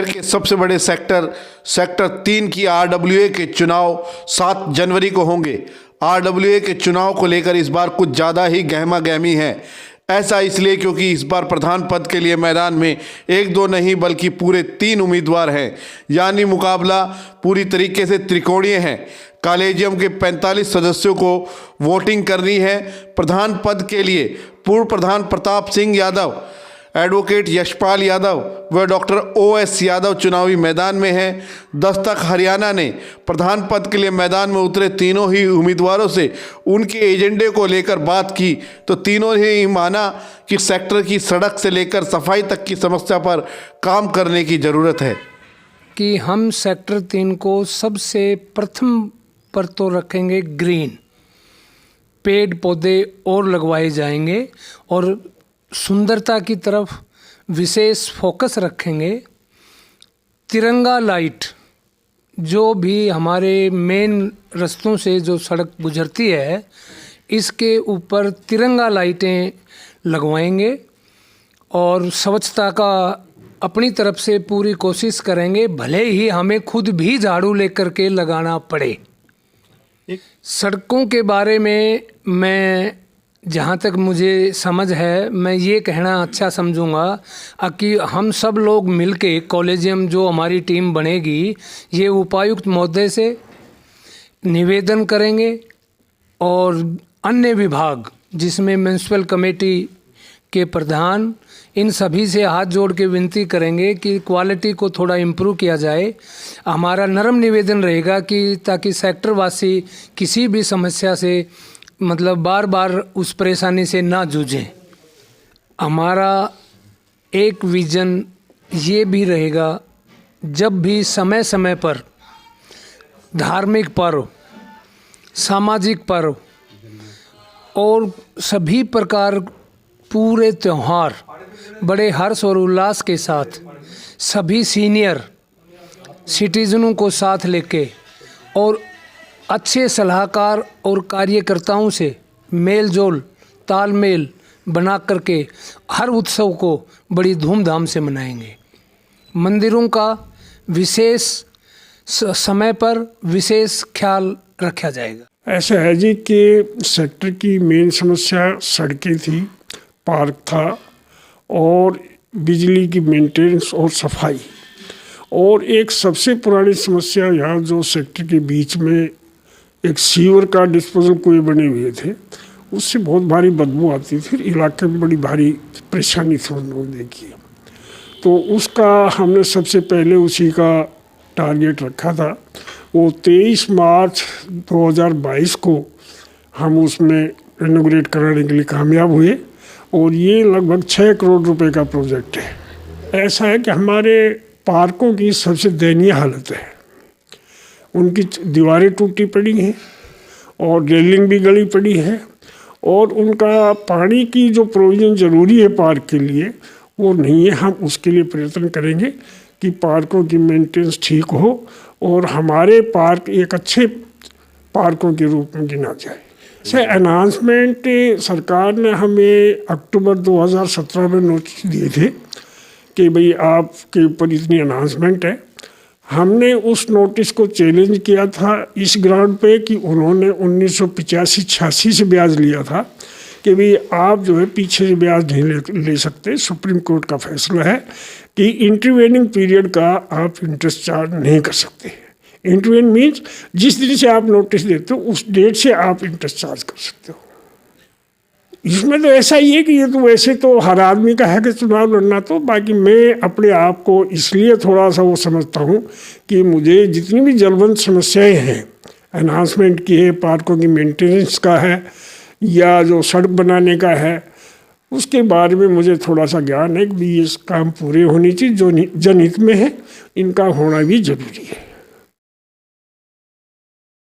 शहर के सबसे बड़े सेक्टर 3 की आरडब्ल्यूए के चुनाव 7 जनवरी को होंगे। आरडब्ल्यूए के चुनाव को लेकर इस बार कुछ ज़्यादा ही गहमा गहमी है। ऐसा इसलिए क्योंकि इस बार प्रधान पद के लिए मैदान में एक दो नहीं बल्कि पूरे 3 उम्मीदवार हैं, यानी मुकाबला पूरी तरीके से त्रिकोणीय है। कॉलेजियम के 45 सदस्यों को वोटिंग करनी है। प्रधान पद के लिए पूर्व प्रधान प्रताप सिंह यादव, एडवोकेट यशपाल यादव व डॉक्टर OS यादव चुनावी मैदान में हैं। दस्तक हरियाणा ने प्रधान पद के लिए मैदान में उतरे तीनों ही उम्मीदवारों से उनके एजेंडे को लेकर बात की तो तीनों ही माना कि सेक्टर की सड़क से लेकर सफाई तक की समस्या पर काम करने की ज़रूरत है। कि हम सेक्टर 3 को सबसे प्रथम पर तो रखेंगे ग्रीन, पेड़ पौधे और लगवाए जाएंगे और सुंदरता की तरफ विशेष फोकस रखेंगे। तिरंगा लाइट, जो भी हमारे मेन रास्तों से जो सड़क गुजरती है, इसके ऊपर तिरंगा लाइटें लगवाएंगे और स्वच्छता का अपनी तरफ से पूरी कोशिश करेंगे, भले ही हमें खुद भी झाड़ू लेकर के लगाना पड़े। सड़कों के बारे में मैं जहाँ तक मुझे समझ है, मैं ये कहना अच्छा समझूंगा कि हम सब लोग मिलके कॉलेजियम जो हमारी टीम बनेगी, ये उपायुक्त महोदय से निवेदन करेंगे और अन्य विभाग जिसमें म्यूनिसिपल कमेटी के प्रधान, इन सभी से हाथ जोड़ के विनती करेंगे कि क्वालिटी को थोड़ा इम्प्रूव किया जाए। हमारा नरम निवेदन रहेगा कि ताकि सेक्टर वासी किसी भी समस्या से मतलब बार बार उस परेशानी से ना जूझें। हमारा एक विज़न ये भी रहेगा, जब भी समय समय पर धार्मिक पर्व, सामाजिक पर्व और सभी प्रकार पूरे त्यौहार बड़े हर्ष और उल्लास के साथ सभी सीनियर सिटीजनों को साथ लेके और अच्छे सलाहकार और कार्यकर्ताओं से मेल जोल तालमेल बना करके हर उत्सव को बड़ी धूमधाम से मनाएंगे। मंदिरों का विशेष समय पर विशेष ख्याल रखा जाएगा। ऐसा है जी कि सेक्टर की मेन समस्या सड़कें थी, पार्क था और बिजली की मेंटेनेंस और सफाई। और एक सबसे पुरानी समस्या यहाँ जो सेक्टर के बीच में एक सीवर का डिस्पोजल कुएं बने हुए थे, उससे बहुत भारी बदबू आती थी, इलाके में बड़ी भारी परेशानी थी उन लोगों ने की। तो उसका हमने सबसे पहले उसी का टारगेट रखा था। वो 23 मार्च 2022 को हम उसमें इनॉग्रेट कराने के लिए कामयाब हुए और ये लगभग 6 करोड़ रुपए का प्रोजेक्ट है। ऐसा है कि हमारे पार्कों की सबसे दयनीय हालत है, उनकी दीवारें टूटी पड़ी हैं और रेलिंग भी गली पड़ी है और उनका पानी की जो प्रोविज़न ज़रूरी है पार्क के लिए वो नहीं है। हम उसके लिए प्रयत्न करेंगे कि पार्कों की मेंटेनेंस ठीक हो और हमारे पार्क एक अच्छे पार्कों के रूप में गिना जाए। से अनाउंसमेंट सरकार ने हमें अक्टूबर 2017 में नोटिस दिए थे कि भाई आपके ऊपर इतनी अनाउंसमेंट है। हमने उस नोटिस को चैलेंज किया था इस ग्राउंड पे कि उन्होंने 1985-86 से ब्याज लिया था कि भाई आप जो है पीछे से ब्याज नहीं ले सकते। सुप्रीम कोर्ट का फैसला है कि इंटरवेनिंग पीरियड का आप इंटरेस्ट चार्ज नहीं कर सकते। इंटरवेन मीन्स जिस दिन से आप नोटिस देते हो उस डेट से आप इंटरेस्ट चार्ज कर सकते हो। इसमें तो ऐसा ही है कि ये तो वैसे तो हर आदमी का है कि चुनाव लड़ना, तो बाकी मैं अपने आप को इसलिए थोड़ा सा वो समझता हूँ कि मुझे जितनी भी जलवंत समस्याएं हैं, एनहांसमेंट की है, पार्कों की मेंटेनेंस का है या जो सड़क बनाने का है, उसके बारे में मुझे थोड़ा सा ज्ञान है कि ये काम पूरे होनी चाहिए जो जनहित में है, इनका होना भी जरूरी है।